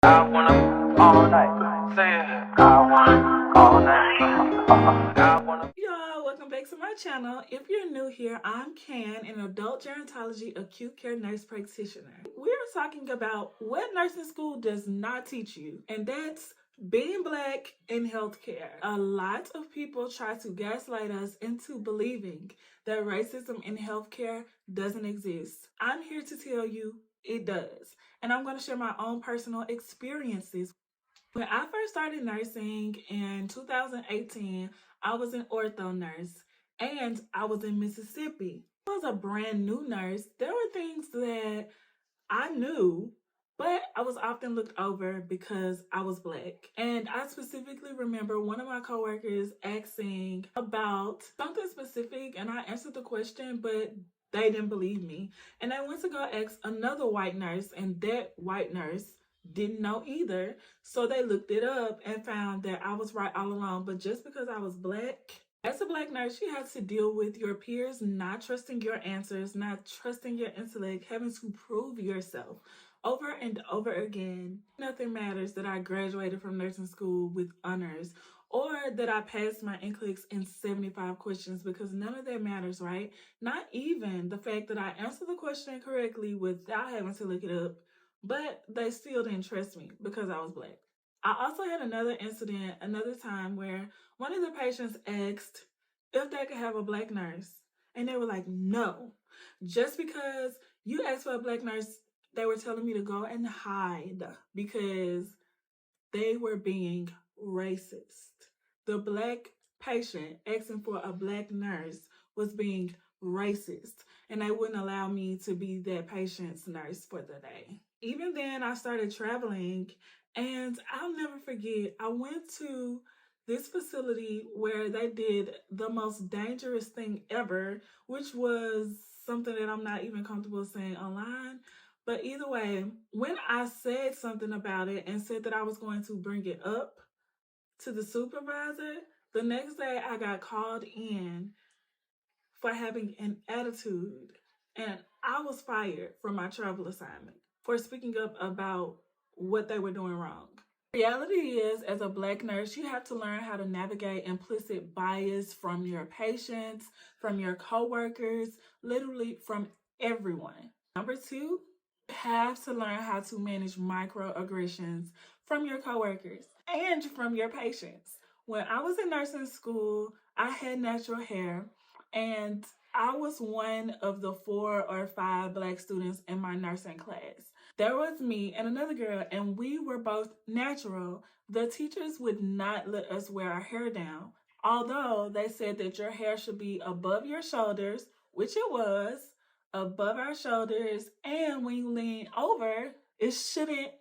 I wanna all night. Say it. I wanna all night. I wanna. Y'all, welcome back to my channel. If you're new here, I'm Kan, an adult gerontology acute care nurse practitioner. We're talking about what nursing school does not teach you, and that's being Black in healthcare. A lot of people try to gaslight us into believing that racism in healthcare doesn't exist. I'm here to tell you it does, and I'm going to share my own personal experiences. When I first started nursing in 2018, I was an ortho nurse and I was in Mississippi. I was a brand new nurse. There were things that I knew, but I was often looked over because I was Black. And I specifically remember one of my coworkers asking about something specific, and I answered the question, but they didn't believe me. And I went to go ask another white nurse, and that white nurse didn't know either. So they looked it up and found that I was right all along. But just because I was Black, as a Black nurse, you have to deal with your peers not trusting your answers, not trusting your intellect, having to prove yourself over and over again. Nothing matters that I graduated from nursing school with honors or that I passed my NCLEX in 75 questions, because none of that matters, right? Not even the fact that I answered the question correctly without having to look it up, but they still didn't trust me because I was Black. I also had another incident, another time, where one of the patients asked if they could have a Black nurse, and they were like, no. Just because you asked for a Black nurse, they were telling me to go and hide because they were being racist. The Black patient asking for a Black nurse was being racist, and they wouldn't allow me to be that patient's nurse for the day. Even then, I started traveling, and I'll never forget, I went to this facility where they did the most dangerous thing ever, which was something that I'm not even comfortable saying online. But either way, when I said something about it and said that I was going to bring it up to the supervisor, the next day I got called in for having an attitude, and I was fired from my travel assignment for speaking up about what they were doing wrong. Reality is, as a Black nurse, you have to learn how to navigate implicit bias from your patients, from your coworkers, literally from everyone. Number two, you have to learn how to manage microaggressions from your coworkers and from your patients. When I was in nursing school, I had natural hair, and I was one of the 4 or 5 Black students in my nursing class. There was me and another girl, and we were both natural. The teachers would not let us wear our hair down, although they said that your hair should be above your shoulders, which it was, above our shoulders, and when you lean over, it shouldn't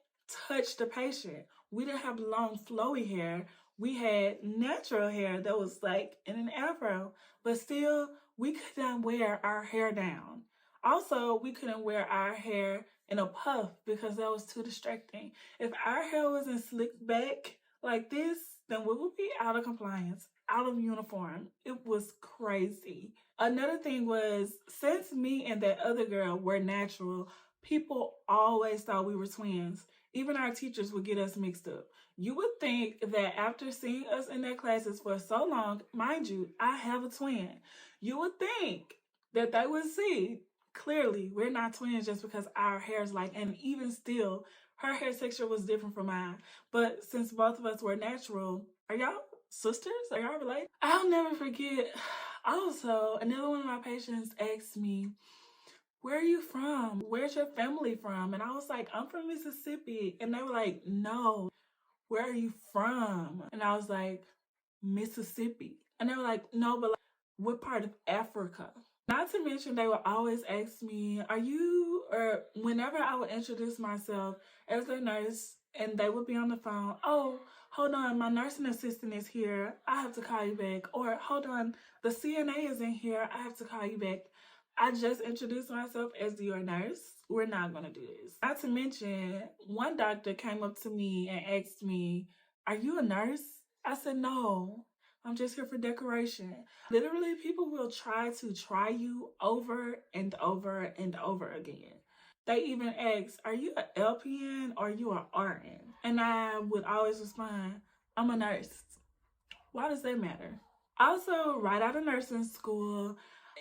touch the patient. We didn't have long flowy hair. We had natural hair that was like in an afro, but still we could not wear our hair down. Also, we couldn't wear our hair in a puff because that was too distracting. If our hair wasn't slicked back like this, then we would be out of compliance, out of uniform. It was crazy. Another thing was, since me and that other girl were natural, people always thought we were twins. Even our teachers would get us mixed up. You would think that after seeing us in their classes for so long, mind you, I have a twin, you would think that they would see, clearly, we're not twins just because our hair is like, and even still, her hair texture was different from mine. But since both of us were natural, are y'all sisters? Are y'all related? I'll never forget. Also, another one of my patients asked me, where are you from? Where's your family from? And I was like, I'm from Mississippi. And they were like, no, where are you from? And I was like, Mississippi. And they were like, no, but like, what part of Africa? Not to mention, they would always ask me, are you, or whenever I would introduce myself as a nurse and they would be on the phone, oh, hold on, my nursing assistant is here, I have to call you back. Or hold on, the CNA is in here, I have to call you back. I just introduced myself as your nurse. We're not going to do this. Not to mention, one doctor came up to me and asked me, are you a nurse? I said, no, I'm just here for decoration. Literally, people will try to try you over and over and over again. They even ask, are you an LPN or are you an RN? And I would always respond, I'm a nurse. Why does that matter? Also, right out of nursing school,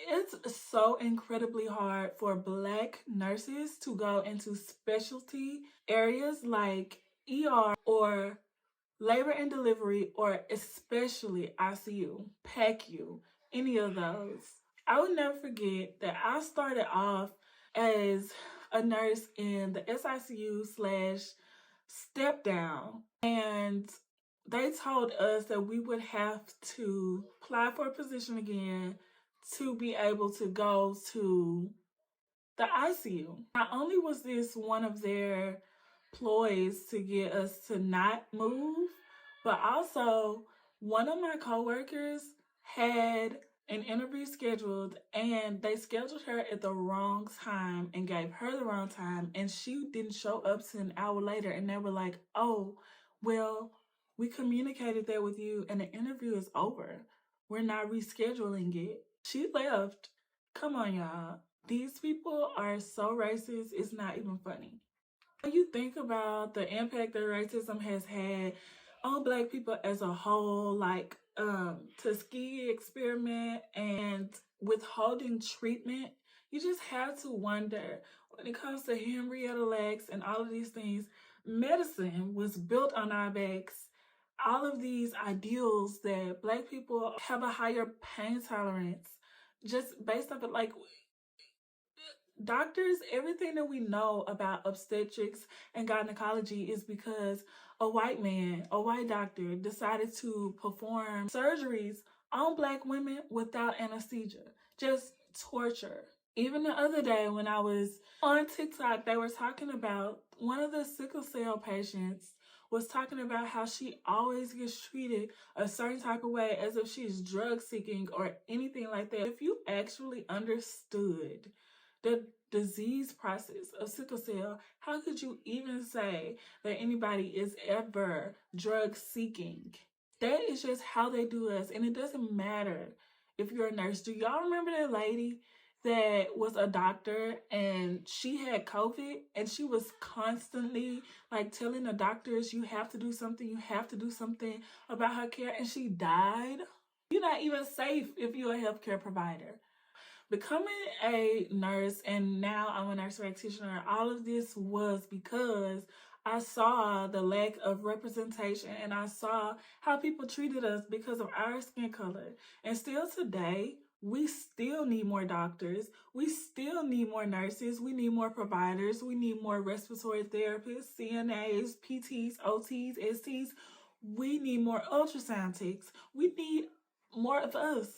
it's so incredibly hard for Black nurses to go into specialty areas like ER or labor and delivery, or especially ICU, PACU, any of those. I would never forget that I started off as a nurse in the SICU / step down, and they told us that we would have to apply for a position again to be able to go to the ICU. Not only was this one of their ploys to get us to not move, but also one of my coworkers had an interview scheduled, and they scheduled her at the wrong time and gave her the wrong time, and she didn't show up till an hour later, and they were like, oh, well, we communicated that with you and the interview is over. We're not rescheduling it. She left. Come on, y'all. These people are so racist, it's not even funny. When you think about the impact that racism has had on Black people as a whole, like Tuskegee experiment and withholding treatment, you just have to wonder, when it comes to Henrietta Lacks and all of these things, medicine was built on our backs. All of these ideals that Black people have a higher pain tolerance, just based off of, like, doctors, everything that we know about obstetrics and gynecology is because a white man, a white doctor, decided to perform surgeries on Black women without anesthesia. Just torture. Even the other day when I was on TikTok, they were talking about one of the sickle cell patients was talking about how she always gets treated a certain type of way, as if she's drug seeking or anything like that. If you actually understood the disease process of sickle cell, how could you even say that anybody is ever drug seeking? That is just how they do us, and it doesn't matter if you're a nurse. Do y'all remember that lady that was a doctor and she had COVID and she was constantly like telling the doctors, you have to do something about her care, and she died? You're not even safe if you're a healthcare provider. Becoming a nurse, and now I'm a nurse practitioner, all of this was because I saw the lack of representation, and I saw how people treated us because of our skin color. And still today, we still need more doctors. We still need more nurses. We need more providers. We need more respiratory therapists, CNAs, PTs, OTs, STs. We need more ultrasound techs. We need more of us,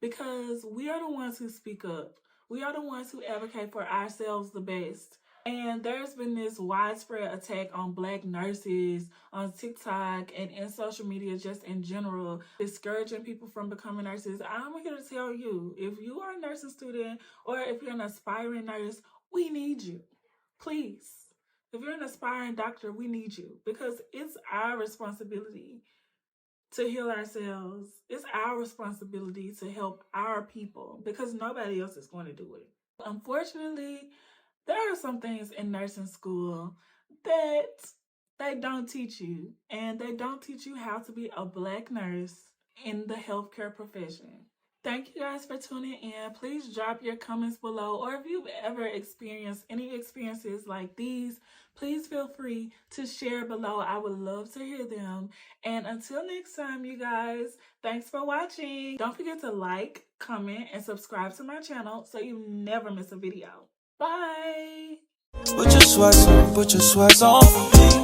because we are the ones who speak up. We are the ones who advocate for ourselves the best. And there's been this widespread attack on Black nurses on TikTok and in social media just in general, discouraging people from becoming nurses. I'm here to tell you, if you are a nursing student or if you're an aspiring nurse, we need you. Please. If you're an aspiring doctor, we need you, because it's our responsibility to heal ourselves. It's our responsibility to help our people, because nobody else is going to do it. Unfortunately, there are some things in nursing school that they don't teach you, and they don't teach you how to be a Black nurse in the healthcare profession. Thank you guys for tuning in. Please drop your comments below, or if you've ever experienced any experiences like these, please feel free to share below. I would love to hear them. And until next time, you guys, thanks for watching. Don't forget to like, comment, and subscribe to my channel so you never miss a video. Bye! Put your sweats on for me.